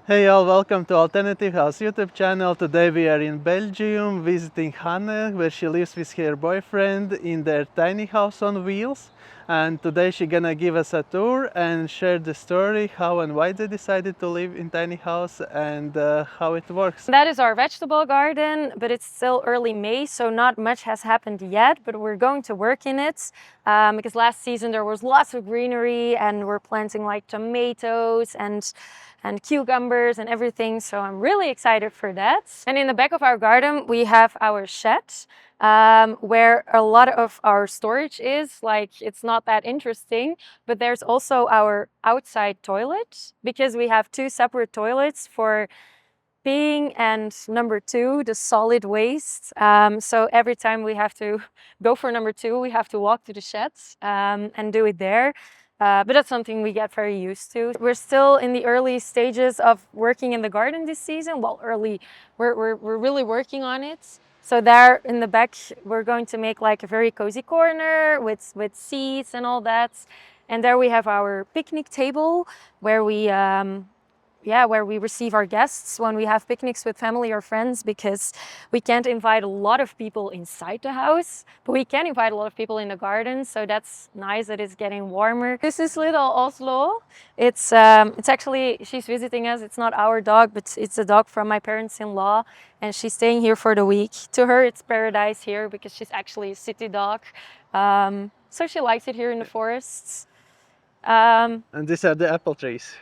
Hey all, welcome to Alternative House YouTube channel. Today we are in Belgium visiting Hanne, where she lives with her boyfriend in their tiny house on wheels. And today she's gonna give us a tour and share the story how and why they decided to live in tiny house and how it works. That is our vegetable garden, but it's still early May, so not much has happened yet, but we're going to work in it because last season there was lots of greenery and we're planting like tomatoes and cucumbers and everything, so I'm really excited for that. And in the back of our garden we have our shed where a lot of our storage is. Like, it's not that interesting, but there's also our outside toilet because we have two separate toilets for peeing and number two, the solid waste. So every time we have to go for number two, we have to walk to the sheds and do it there. But that's something we get very used to. We're still in the early stages of working in the garden this season. Well, early, we're really working on it. So there in the back, we're going to make like a very cozy corner with seats and all that. And there we have our picnic table where we receive our guests when we have picnics with family or friends, because we can't invite a lot of people inside the house, but we can invite a lot of people in the garden. So that's nice that it's getting warmer. This is little Oslo. It's actually, she's visiting us. It's not our dog, but it's a dog from my parents-in-law, and she's staying here for the week. To her, it's paradise here because she's actually a city dog. So she likes it here in the forests. And these are the apple trees.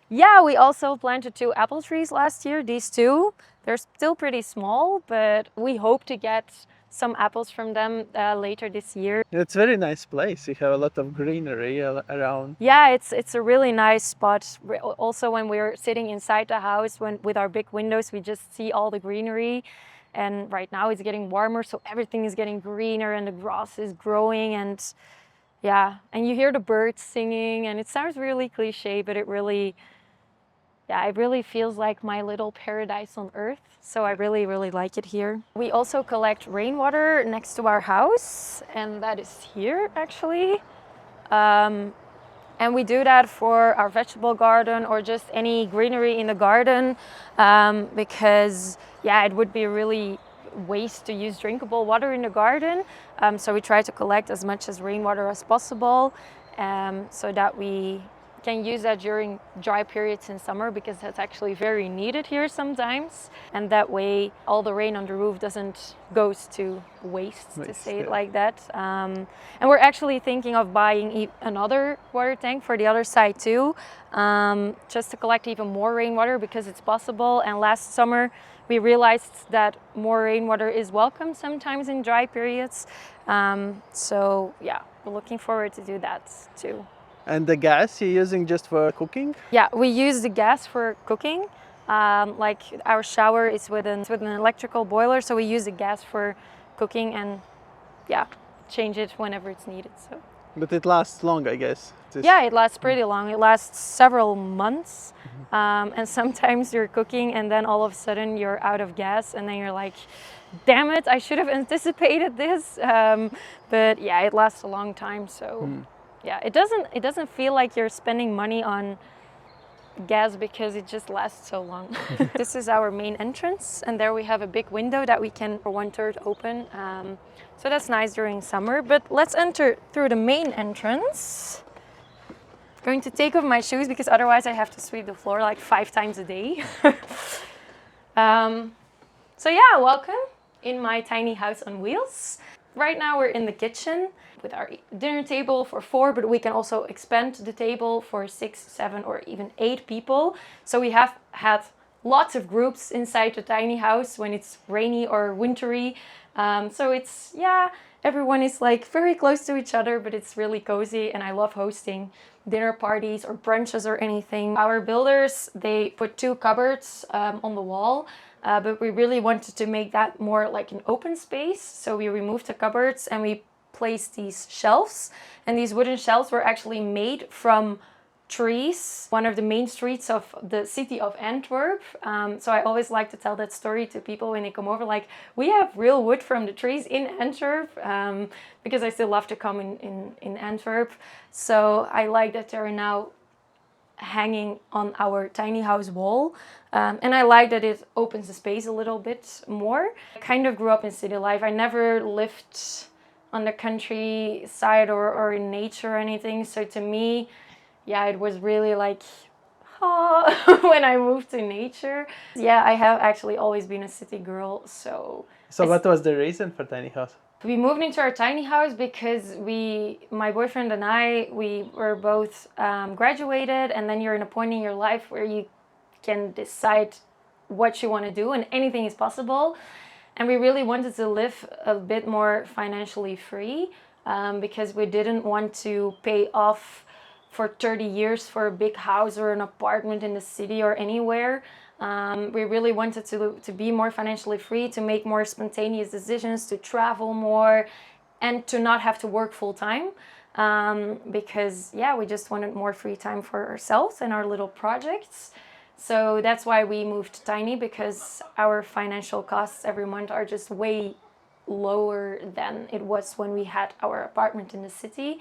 Yeah, we also planted 2 apple trees last year, these two. They're still pretty small, but we hope to get some apples from them later this year. It's a very nice place. You have a lot of greenery around. Yeah, it's a really nice spot. Also, when we're sitting inside the house, with our big windows, we just see all the greenery. And right now it's getting warmer, so everything is getting greener and the grass is growing, and yeah, and you hear the birds singing, and it sounds really cliche, but it really feels like my little paradise on earth. So I really, really like it here. We also collect rainwater next to our house, and that is here actually. And we do that for our vegetable garden or just any greenery in the garden, because it would be really waste to use drinkable water in the garden. So we try to collect as much as rainwater as possible, so that we can use that during dry periods in summer, because that's actually very needed here sometimes. And that way all the rain on the roof doesn't goes to waste, to say it like that. And we're actually thinking of buying another water tank for the other side too, just to collect even more rainwater, because it's possible. And last summer we realized that more rainwater is welcome sometimes in dry periods. So yeah, we're looking forward to do that too. And the gas you're using just for cooking? Yeah, we use the gas for cooking. Like, our shower is with an electrical boiler, so we use the gas for cooking and change it whenever it's needed. So. But it lasts long, I guess. Yeah, it lasts pretty long. It lasts several months. And sometimes you're cooking and then all of a sudden you're out of gas, and then you're like, damn it, I should have anticipated this. But yeah, it lasts a long time. So yeah, it doesn't feel like you're spending money on gas because it just lasts so long. This is our main entrance, and there we have a big window that we can for 1/3 open. So that's nice during summer. But let's enter through the main entrance. Going to take off my shoes because otherwise I have to sweep the floor like 5 times a day. So yeah, welcome in my tiny house on wheels. Right now we're in the kitchen with our dinner table for 4, but we can also expand the table for 6, 7, or even 8 people. So we have had lots of groups inside the tiny house when it's rainy or wintry. So it's, everyone is like very close to each other, but it's really cozy, and I love hosting dinner parties or brunches or anything. Our builders, they put 2 cupboards on the wall. But we really wanted to make that more like an open space. So we removed the cupboards and we placed these shelves. And these wooden shelves were actually made from trees, one of the main streets of the city of Antwerp. So I always like to tell that story to people when they come over, like, we have real wood from the trees in Antwerp, because I still love to come in Antwerp. So I like that there are now hanging on our tiny house wall. And I like that it opens the space a little bit more. I kind of grew up in city life. I never lived on the countryside or in nature or anything. So to me, yeah, it was really like, when I moved to nature. Yeah, I have actually always been a city girl. So what was the reason for tiny house? we moved into our tiny house because my boyfriend and I, we were both graduated, and then you're in a point in your life where you can decide what you want to do and anything is possible. And we really wanted to live a bit more financially free, because we didn't want to pay off for 30 years for a big house or an apartment in the city or anywhere. We really wanted to be more financially free, to make more spontaneous decisions, to travel more, and to not have to work full time. Because, yeah, we just wanted more free time for ourselves and our little projects. So that's why we moved tiny, because our financial costs every month are just way lower than it was when we had our apartment in the city.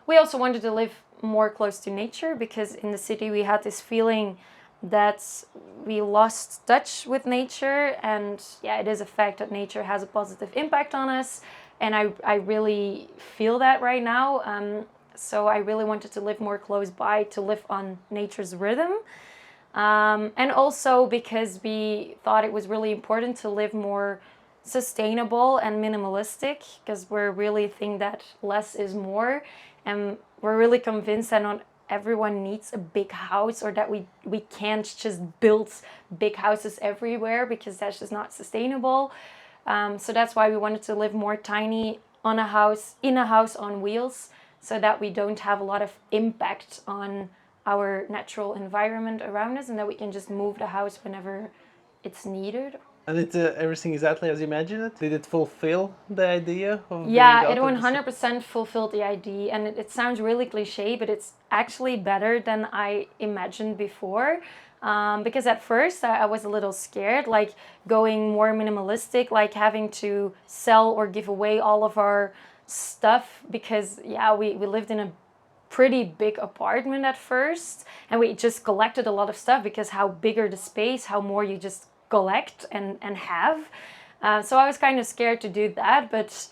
We also wanted to live more close to nature, because in the city we had this feeling that we lost touch with nature. And yeah, it is a fact that nature has a positive impact on us, and I really feel that right now. So I really wanted to live more close by, to live on nature's rhythm. And also because we thought it was really important to live more sustainable and minimalistic, because we really think that less is more. And we're really convinced that not everyone needs a big house, or that we can't just build big houses everywhere, because that's just not sustainable. So that's why we wanted to live more tiny in a house on wheels, so that we don't have a lot of impact on our natural environment around us, and that we can just move the house whenever it's needed. And it's everything exactly as you imagined it? Did it fulfill the idea of Yeah, being it out of the 100% fulfilled the idea, and it sounds really cliche, but it's actually better than I imagined before. Because at first I was a little scared, like going more minimalistic, like having to sell or give away all of our stuff, because yeah, we lived in a pretty big apartment at first, and we just collected a lot of stuff, because how bigger the space, how more you just collect and have. So I was kind of scared to do that, but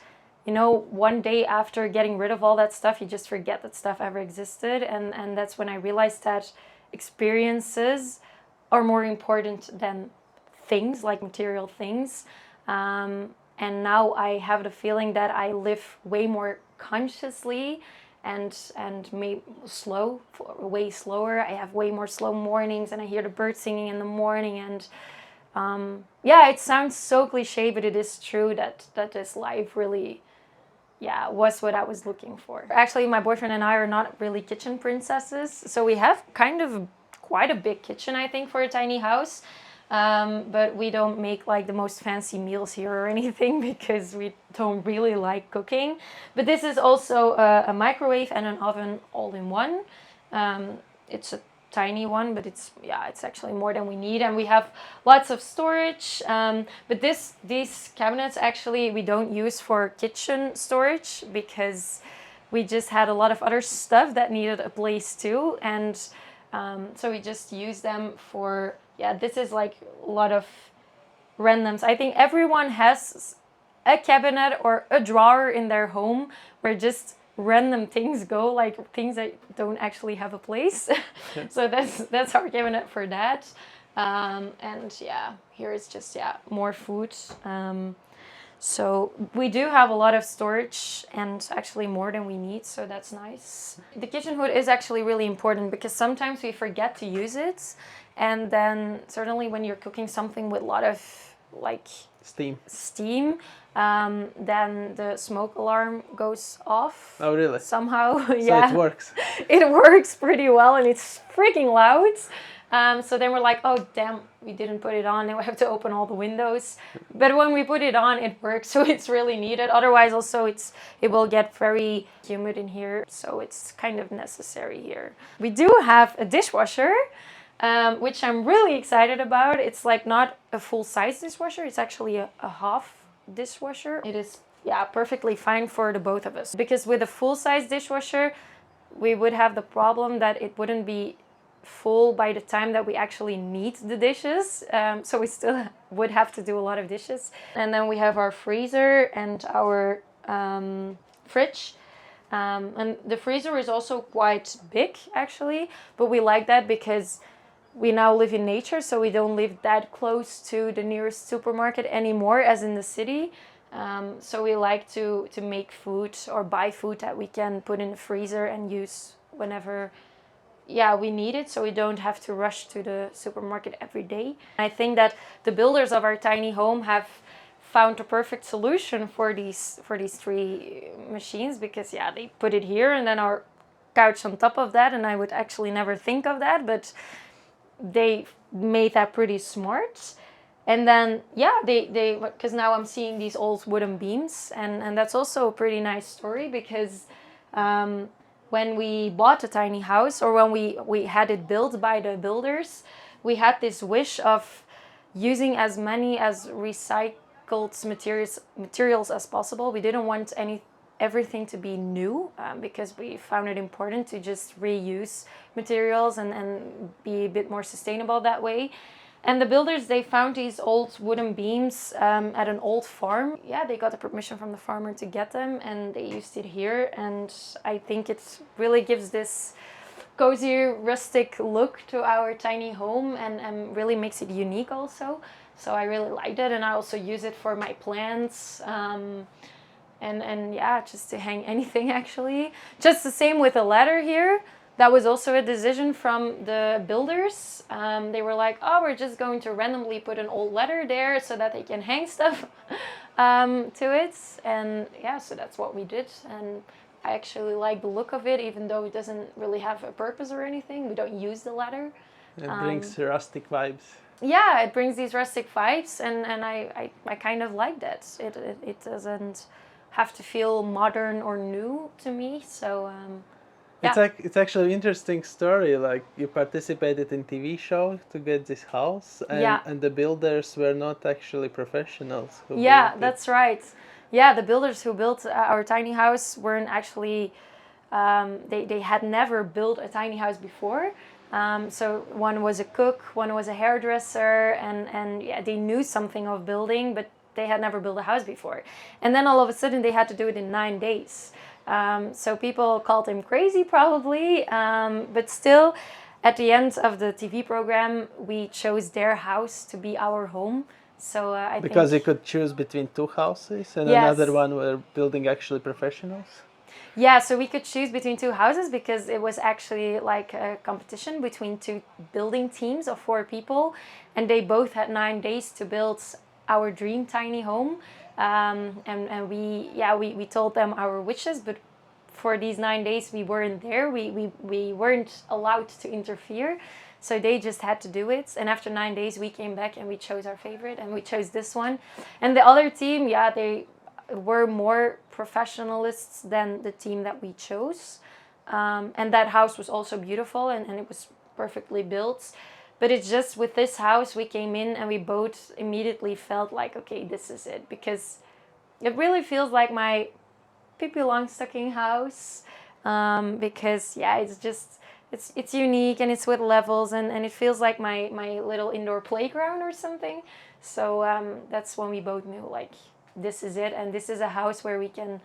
one day after getting rid of all that stuff, you just forget that stuff ever existed, and that's when I realized that experiences are more important than things, like material things. And now I have the feeling that I live way more consciously, and way slower. I have way more slow mornings, and I hear the birds singing in the morning. And yeah, it sounds so cliche, but it is true that this life really, yeah, was what I was looking for. Actually, my boyfriend and I are not really kitchen princesses, so we have kind of quite a big kitchen, I think, for a tiny house. But we don't make like the most fancy meals here or anything, because we don't really like cooking. But this is also a microwave and an oven all in one. It's a tiny one, but it's actually more than we need, and we have lots of storage. But these cabinets actually we don't use for kitchen storage, because we just had a lot of other stuff that needed a place too, and so we just use them for, yeah, this is like a lot of randoms. I think everyone has a cabinet or a drawer in their home where just random things go, like things that don't actually have a place. So that's our cabinet for that. And yeah, here it's just, yeah, more food. So we do have a lot of storage, and actually more than we need, so that's nice. The kitchen hood is actually really important, because sometimes we forget to use it, and then certainly when you're cooking something with a lot of like steam, then the smoke alarm goes off. Oh, really? Somehow. Yeah. So it works. It works pretty well, and it's freaking loud. So then we're like, oh damn, we didn't put it on, and we have to open all the windows. But when we put it on, it works, so it's really needed. Otherwise, also it will get very humid in here, so it's kind of necessary here. We do have a dishwasher, which I'm really excited about. It's like not a full-size dishwasher, it's actually a half dishwasher. It is, yeah, perfectly fine for the both of us, because with a full-size dishwasher we would have the problem that it wouldn't be full by the time that we actually need the dishes. So we still would have to do a lot of dishes. And then we have our freezer and our fridge. And the freezer is also quite big actually, but we like that because we now live in nature, so we don't live that close to the nearest supermarket anymore as in the city. So we like to make food or buy food that we can put in the freezer and use whenever we need it, so we don't have to rush to the supermarket every day. I think that the builders of our tiny home have found a perfect solution for these three machines, because they put it here and then our couch on top of that, and I would actually never think of that, but they made that pretty smart. And then they because now I'm seeing these old wooden beams, and that's also a pretty nice story, because when we bought a tiny house, or when we had it built by the builders, we had this wish of using as many as recycled materials as possible. We didn't want everything to be new, because we found it important to just reuse materials and be a bit more sustainable that way. And the builders, they found these old wooden beams at an old farm. They got the permission from the farmer to get them, and they used it here. And I think it really gives this cozy, rustic look to our tiny home, and really makes it unique also. So I really liked it, and I also use it for my plants. And just to hang anything actually. Just the same with the ladder here. That was also a decision from the builders. They were like, oh, we're just going to randomly put an old ladder there so that they can hang stuff to it. And so that's what we did. And I actually like the look of it, even though it doesn't really have a purpose or anything. We don't use the ladder. It brings rustic vibes. Yeah, it brings these rustic vibes, and I kind of like that. It doesn't have to feel modern or new to me. So it's actually an interesting story. Like, you participated in TV show to get this house, and the builders were not actually professionals who built it. That's right. The builders who built our tiny house weren't actually they had never built a tiny house before. So one was a cook, one was a hairdresser, and they knew something of building, but they had never built a house before. And then all of a sudden they had to do it in 9 days. So people called him crazy probably, but still at the end of the TV program we chose their house to be our home. So because you could choose between two houses, and another one were building actually professionals. So we could choose between two houses, because it was actually like a competition between two building teams of 4 people, and they both had 9 days to build our dream tiny home. And we told them our wishes, but for these 9 days we weren't there. We weren't allowed to interfere, so they just had to do it. And after 9 days we came back and we chose our favorite, and we chose this one. And the other team, they were more professionalists than the team that we chose. And that house was also beautiful, and it was perfectly built. But it's just with this house, we came in and we both immediately felt like, okay, this is it. Because it really feels like my Pippi Longstocking house. Because it's just, it's unique, and it's with levels, and it feels like my little indoor playground or something. So that's when we both knew, like, this is it. And this is a house where we can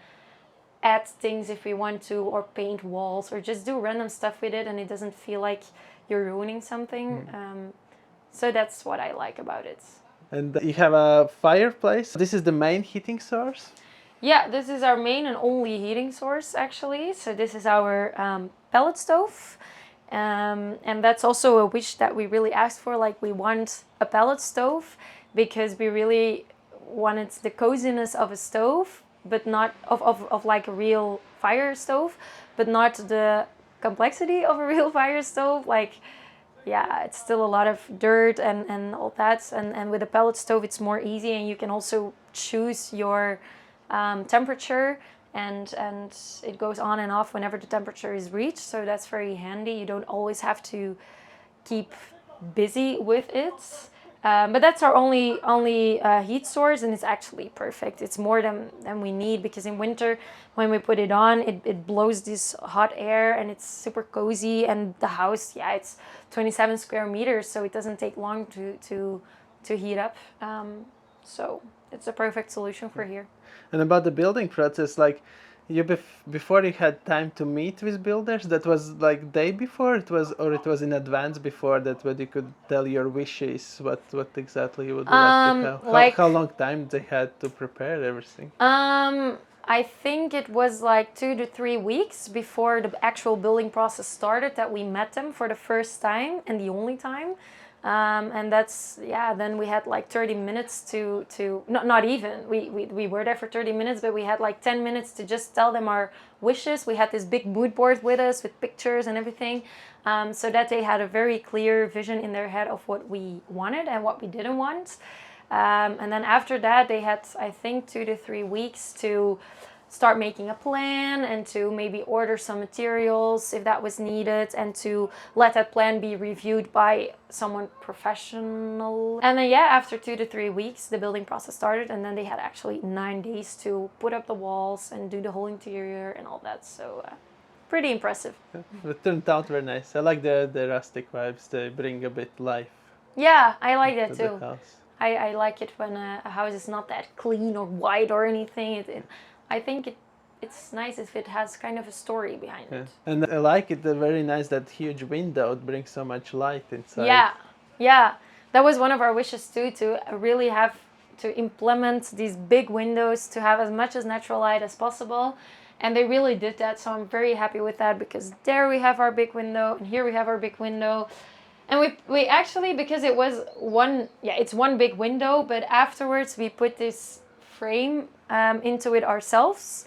add things if we want to, or paint walls, or just do random stuff with it, and it doesn't feel like you're ruining something. So that's what I like about it. And you have a fireplace. This is the main heating source? This is our main and only heating source actually. So this is our pellet stove. And that's also a wish that we really asked for. Like, we want a pellet stove because we really wanted the coziness of a stove, but not of like a real fire stove, but not the complexity of a real fire stove. Like, it's still a lot of dirt and all that. And with a pellet stove, it's more easy, and you can also choose your temperature, and it goes on and off whenever the temperature is reached. So that's very handy. You don't always have to keep busy with it. But that's our only heat source, and it's actually perfect. It's more than we need, because in winter when we put it on, it blows this hot air, and it's super cozy. And the house, yeah, it's 27 square meters, so it doesn't take long to heat up. So it's a perfect solution for here. And about the building process, like before you had time to meet with builders, that was like day before it was, or it was in advance before that, where you could tell your wishes, what exactly you would like to have. How long time they had to prepare everything? I think it was like 2 to 3 weeks before the actual building process started that we met them for the first time and the only time. And that's, yeah, then we had like 30 minutes to not even, we were there for 30 minutes, but we had like 10 minutes to just tell them our wishes. We had this big mood board with us with pictures and everything, so that they had a very clear vision in their head of what we wanted and what we didn't want. And then after that, they had, I think, 2 to 3 weeks to start making a plan and to maybe order some materials if that was needed, and to let that plan be reviewed by someone professional. And then, yeah, after 2 to 3 weeks, the building process started, and then they had actually 9 days to put up the walls and do the whole interior and all that. So pretty impressive. It turned out very nice. I like the rustic vibes. They bring a bit life. Yeah, I like that to too. the house. I like it when a house is not that clean or white or anything. I think it's nice if it has kind of a story behind it. And I like it, very nice, that huge window. It brings so much light inside. Yeah. That was one of our wishes too, to really have to implement these big windows to have as much as natural light as possible. And they really did that, so I'm very happy with that, because there we have our big window, and here we have our big window. And we actually, because it was it's one big window, but afterwards we put this frame into it ourselves.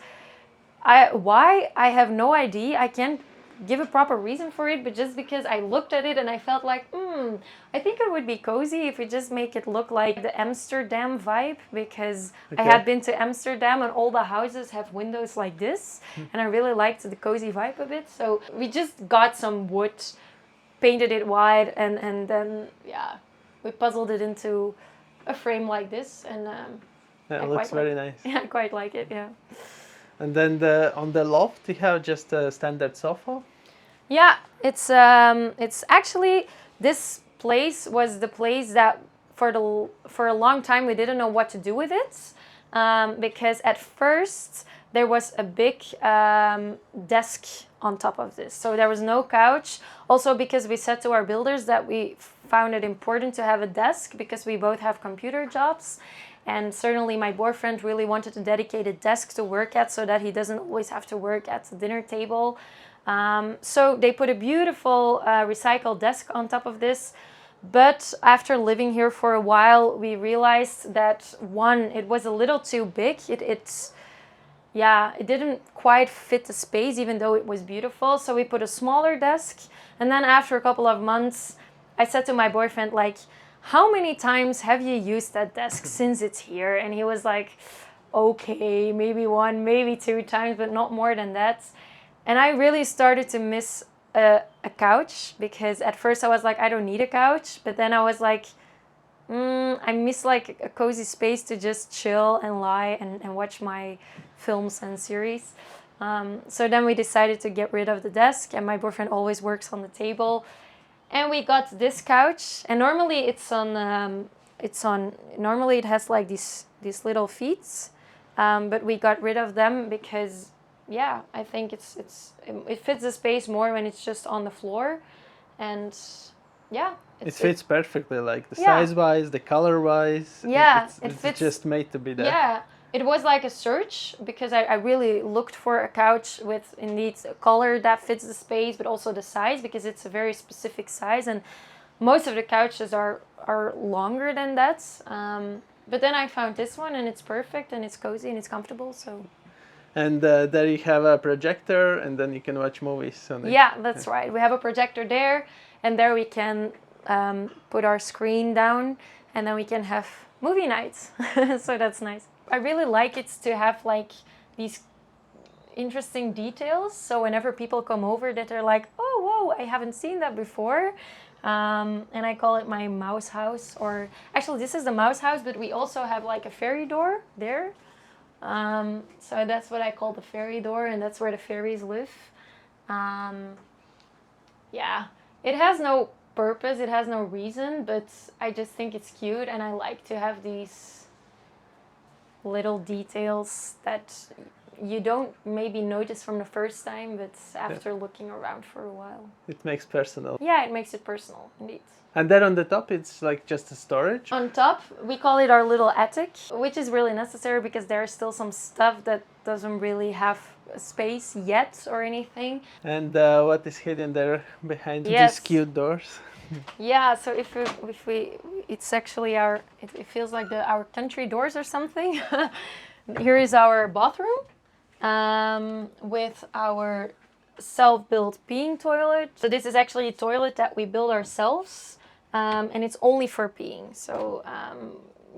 Why? I have no idea. I can't give a proper reason for it, but just because I looked at it and I felt like, I think it would be cozy if we just make it look like the Amsterdam vibe, because I had been to Amsterdam and all the houses have windows like this, and I really liked the cozy vibe of it. So we just got some wood, painted it white, and then we puzzled it into a frame like this, and it looks very nice. Yeah, I quite like it. Yeah. And then on the loft you have just a standard sofa. Yeah, it's actually, this place was the place that for a long time we didn't know what to do with it, because at first there was a big desk on top of this. So there was no couch. Also because we said to our builders that we found it important to have a desk, because we both have computer jobs. And certainly my boyfriend really wanted a dedicated desk to work at, so that he doesn't always have to work at the dinner table. So they put a beautiful recycled desk on top of this. But after living here for a while, we realized that, one, it was a little too big. It didn't quite fit the space, even though it was beautiful. So we put a smaller desk. And then after a couple of months, I said to my boyfriend, like, how many times have you used that desk since it's here? And he was like, okay, maybe 1, maybe 2 times, but not more than that. And I really started to miss a couch, because at first I was like, I don't need a couch. But then I was like, I miss like a cozy space to just chill and lie and watch my films and series. So then we decided to get rid of the desk, and my boyfriend always works on the table. And we got this couch, and normally normally it has like these little feet, but we got rid of them because, I think it fits the space more when it's just on the floor, and it fits perfectly, like the size-wise, the color-wise. It fits. It's just made to be there. Yeah. It was like a search, because I really looked for a couch with indeed a color that fits the space, but also the size, because it's a very specific size, and most of the couches are longer than that. But then I found this one, and it's perfect, and it's cozy, and it's comfortable. So. And there you have a projector, and then you can watch movies on it. Yeah, that's right. We have a projector there, and there we can put our screen down, and then we can have movie nights. So that's nice. I really like it to have like these interesting details. So whenever people come over, that they're like, oh, whoa, I haven't seen that before. And I call it my mouse house. Or actually, this is the mouse house, but we also have like a fairy door there. So that's what I call the fairy door, and that's where the fairies live. Um, yeah, it has no purpose, it has no reason, but I just think it's cute, and I like to have these little details that you don't maybe notice from the first time, but after looking around for a while. It makes personal. Yeah, it makes it personal, indeed. And then on the top, it's like just a storage. On top, we call it our little attic, which is really necessary because there's still some stuff that doesn't really have space yet or anything. And what is hidden there behind Yes. these cute doors? Yeah, so if we it's actually our, it feels like our country doors or something. Here is our bathroom with our self-built peeing toilet. So this is actually a toilet that we build ourselves, and it's only for peeing. So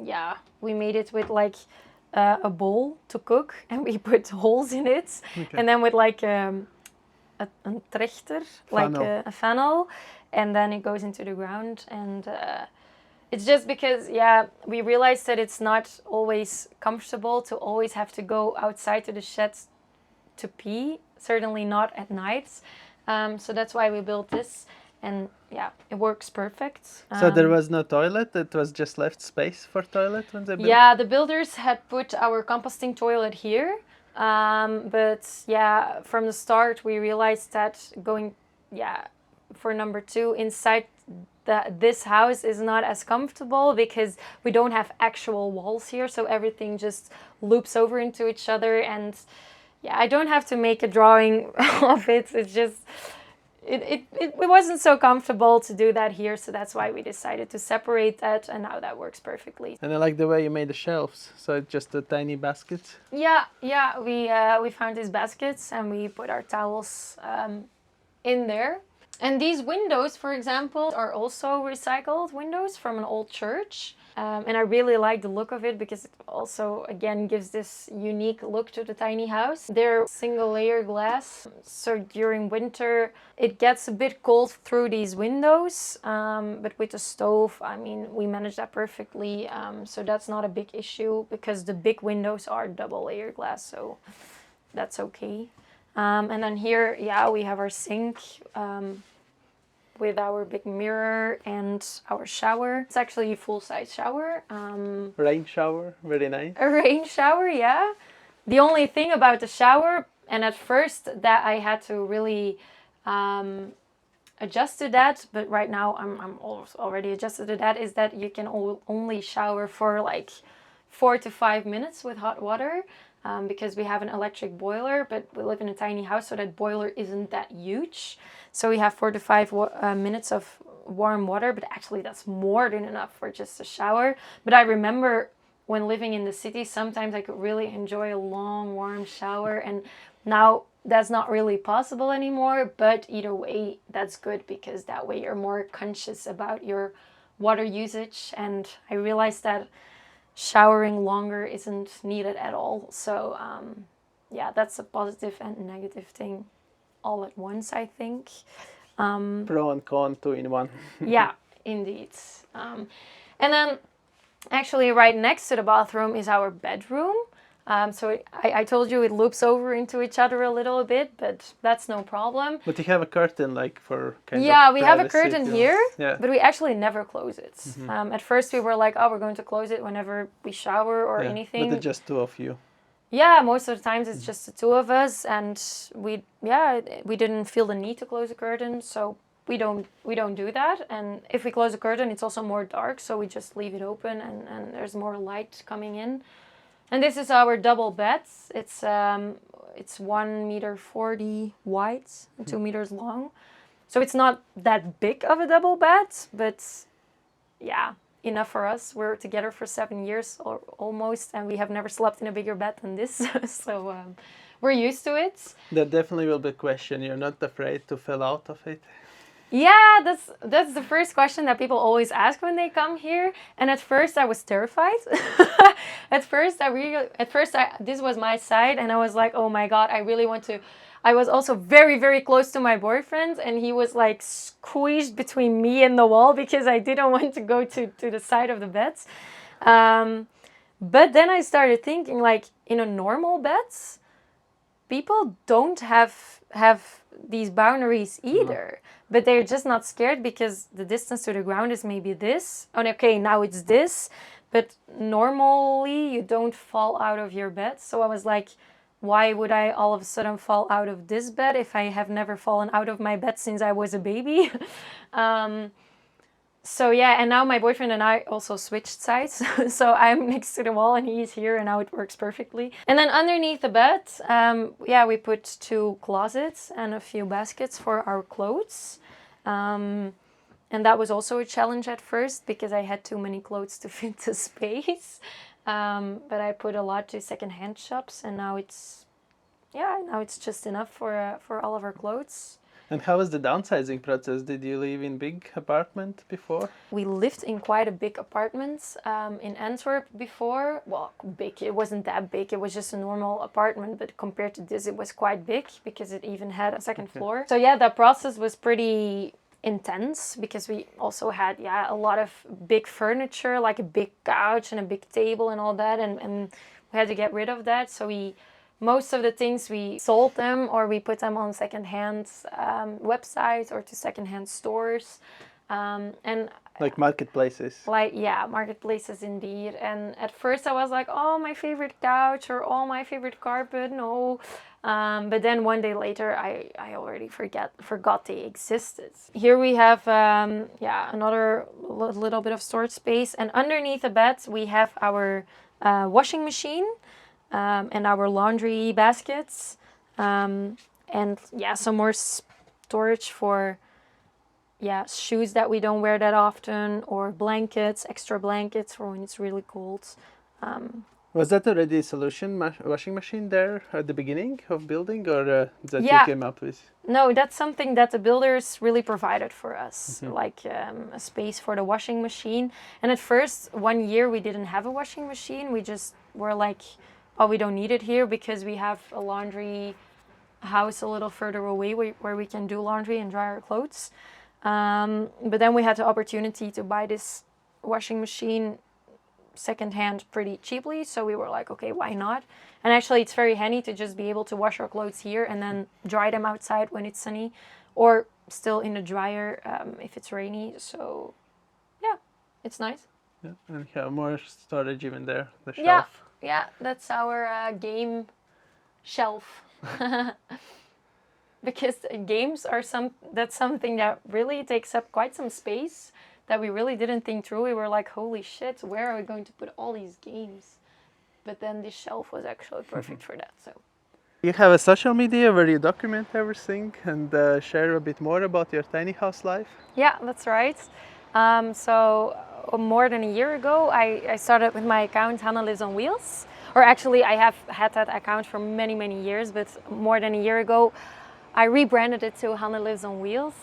yeah, we made it with like a bowl to cook, and we put holes in it, and then with like a trechter, like a funnel, and then it goes into the ground. And it's just because, yeah, we realized that it's not always comfortable to always have to go outside to the sheds to pee, certainly not at night. So that's why we built this, and yeah, it works perfect. So there was no toilet, it was just left space for toilet when they built? Yeah, the builders had put our composting toilet here, but yeah, from the start we realized that going, for number 2 inside this house is not as comfortable because we don't have actual walls here, so everything just loops over into each other. And yeah, I don't have to make a drawing of it. It's just, it wasn't so comfortable to do that here, so that's why we decided to separate that, and now that works perfectly. And I like the way you made the shelves, so it's just a tiny basket. Yeah, we found these baskets and we put our towels in there. And these windows, for example, are also recycled windows from an old church. And I really like the look of it because it also, again, gives this unique look to the tiny house. They're single layer glass, so during winter it gets a bit cold through these windows, but with the stove, I mean, we manage that perfectly, so that's not a big issue because the big windows are double layer glass, so that's okay. And then here, yeah, we have our sink with our big mirror and our shower. It's actually a full-size shower. Rain shower, very nice. A rain shower, yeah. The only thing about the shower, and at first that I had to really adjust to that, but right now I'm already adjusted to that, is that you can only shower for like 4 to 5 minutes with hot water. Because we have an electric boiler, but we live in a tiny house, so that boiler isn't that huge. So we have 4 to 5 minutes of warm water, but actually that's more than enough for just a shower. But I remember when living in the city, sometimes I could really enjoy a long, warm shower, and now that's not really possible anymore. But either way, that's good because that way you're more conscious about your water usage. And I realized that showering longer isn't needed at all. So yeah, that's a positive and negative thing all at once, I think. Pro and con, 2 in 1. Yeah, indeed. And then actually right next to the bathroom is our bedroom. So I told you it loops over into each other a little bit, but that's no problem. But you have a curtain, like, for kind of Yeah, we have a privacy, curtain too. here, Yeah. but we actually never close it. At first we were like, oh, we're going to close it whenever we shower or Yeah, anything. but it's just 2 of you. Yeah, most of the times it's just the 2 of us, and we didn't feel the need to close the curtain, so we don't do that. And if we close the curtain, it's also more dark, so we just leave it open, and there's more light coming in. And this is our double bed. It's 1.40 meters wide and 2 meters long. So it's not that big of a double bed, but yeah, enough for us. We're together for 7 years or almost, and we have never slept in a bigger bed than this. So we're used to it. There definitely will be a question. You're not afraid to fall out of it? Yeah, that's the first question that people always ask when they come here. And at first I was terrified. At first this was my side, and I was like, oh my God, I I was also very, very close to my boyfriend, and he was like squeezed between me and the wall because I didn't want to go to the side of the beds. But then I started thinking, like, in a normal beds, people don't have these boundaries either. But they're just not scared because the distance to the ground is maybe this. And okay, now it's this. But normally you don't fall out of your bed. So I was like, why would I all of a sudden fall out of this bed if I have never fallen out of my bed since I was a baby? So yeah, and now my boyfriend and I also switched sides. So I'm next to the wall and he's here, and now it works perfectly. And then underneath the bed, yeah, we put 2 closets and a few baskets for our clothes. And that was also a challenge at first because I had too many clothes to fit the space. But I put a lot to secondhand shops, and now it's just enough for all of our clothes. And how was the downsizing process? Did you live in big apartment before? We lived in quite a big apartment in Antwerp before. Well, big, it wasn't that big. It was just a normal apartment, but compared to this, it was quite big because it even had a second floor. So yeah, that process was pretty intense because we also had a lot of big furniture, like a big couch and a big table and all that, and we had to get rid of that. So most of the things we sold them, or we put them on secondhand websites or to secondhand stores, and like marketplaces. Marketplaces indeed. And at first I was like, oh, my favorite couch or oh, my favorite carpet, no. But then one day later I already forgot they existed. Here we have another little bit of storage space, and underneath the bed we have our washing machine. And our laundry baskets, and some more storage for shoes that we don't wear that often, or blankets, extra blankets for when it's really cold. Was that already a solution, washing machine there at the beginning of building, or that you came up with? No, that's something that the builders really provided for us, like a space for the washing machine. And at first, 1 year we didn't have a washing machine. We just were like, oh, we don't need it here because we have a laundry house a little further away where we can do laundry and dry our clothes. But then we had the opportunity to buy this washing machine secondhand pretty cheaply. So we were like, okay, why not? And actually it's very handy to just be able to wash our clothes here and then dry them outside when it's sunny, or still in the dryer if it's rainy. So yeah, it's nice. Yeah, and you have more storage even there, the shelf. Yeah, that's our game shelf. Because games are that's something that really takes up quite some space that we really didn't think through. We were like, holy shit, where are we going to put all these games? But then this shelf was actually perfect for that. So you have a social media where you document everything and share a bit more about your tiny house life? Yeah, that's right. So more than a year ago, I started with my account, Hanne Lives on Wheels. Or actually, I have had that account for many, many years, but more than a year ago, I rebranded it to Hanne Lives on Wheels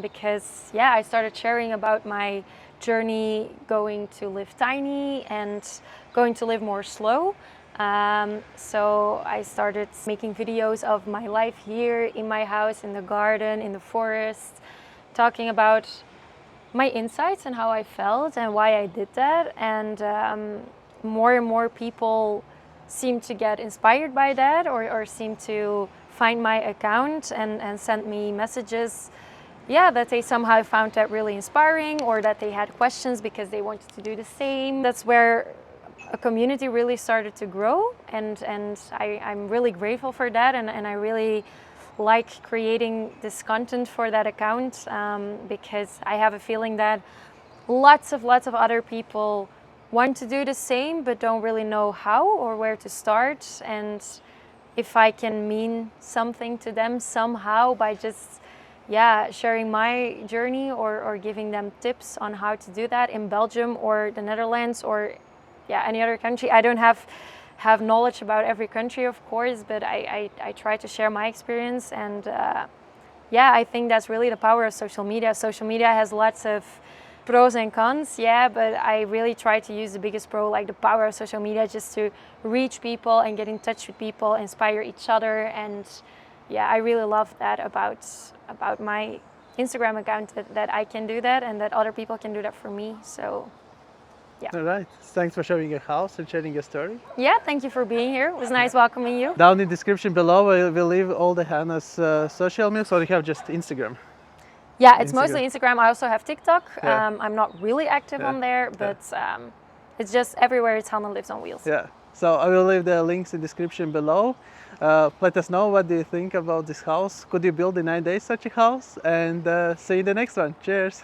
because, I started sharing about my journey going to live tiny and going to live more slow. So I started making videos of my life here in my house, in the garden, in the forest, talking about my insights and how I felt and why I did that. And more and more people seem to get inspired by that, or seem to find my account and send me messages, that they somehow found that really inspiring, or that they had questions because they wanted to do the same. That's where a community really started to grow, and I'm really grateful for that, and I really like creating this content for that account because I have a feeling that lots of other people want to do the same but don't really know how or where to start. And if I can mean something to them somehow by just sharing my journey or giving them tips on how to do that in Belgium or the Netherlands or any other country. I don't have knowledge about every country, of course, but I try to share my experience. And I think that's really the power of social media. Social media has lots of pros and cons, but I really try to use the biggest pro, like the power of social media, just to reach people and get in touch with people, inspire each other, and yeah, I really love that about my Instagram account, that I can do that and that other people can do that for me. So All right. Thanks for showing your house and sharing your story. yeah, thank you for being here. It was nice welcoming you. Down in the description below, we'll leave all the Hanne's social media, or you have just Instagram. Yeah, it's Instagram. mostly Instagram. I also have TikTok. Yeah. I'm not really active Yeah. on there, but it's just everywhere it's Hanne Lives on Wheels. Yeah. So I will leave the links in the description below. Let us know what do you think about this house. Could you build in 9 days such a house? And see you in the next one. Cheers.